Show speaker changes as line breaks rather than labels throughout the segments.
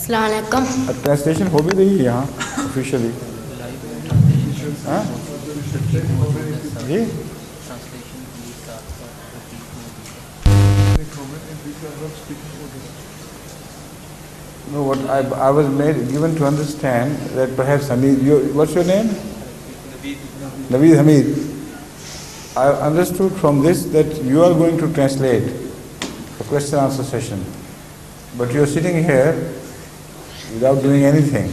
السلام علیکم.
ٹرانسلیشن ہو بھی رہی ہے یہاں آفیشیلی؟ جی No, what I was given to understand that perhaps Hamid, what's your name? Naveed Hamid. I understood from this that you are going to translate the question answer session, but you are sitting here without doing anything.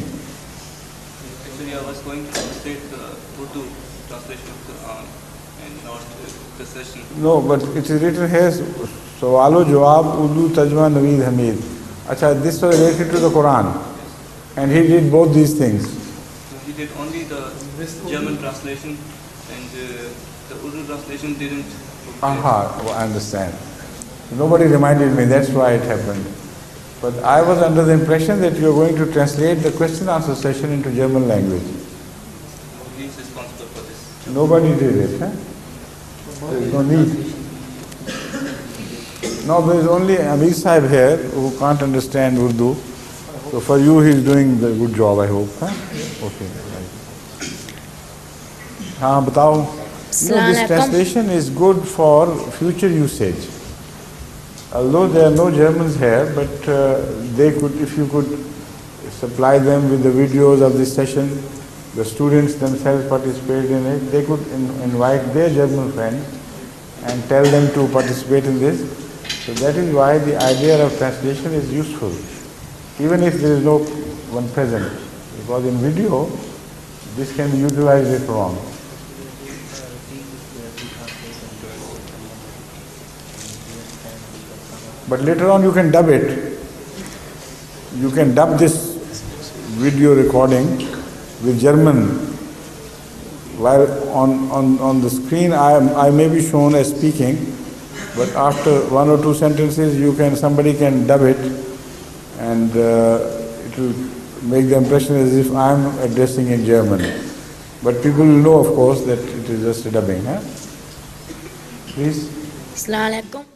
Actually, I was going to translate the Urdu translation of Quran and not the session.
No, but it is written here, Sawalo Jawab Urdu Tajma Naveed Hamid. Acha, this was related to the Quran, and he did both these things.
So he did only the German translation, and the Urdu translation didn't.
Aha, well, I understand. Nobody reminded me, that's why it happened. But I was under the impression that you are going to translate the question answer session into German language.
He is responsible for this.
Nobody did it, huh? There is no need. No, there is only Amir Sahib here who can't understand Urdu. So for you he is doing the good job, I hope. Huh? Okay. हाँ बताओ. This translation is good for future usage. Although there are no Germans here, but they could, if you could supply them with the videos of this session, the students themselves participate in it, they could invite their German friends and tell them to participate in this. So that is why the idea of translation is useful, even if there is no one present, because in video this can be utilized later on. But later on you can dub it. You can dub this video recording with German. While on the screen I may be shown as speaking, but after one or two sentences somebody can dub it, and it will make the impression as if I am addressing in German. But people will know, of course, that it is just a dubbing. Please.
السلام علیکم.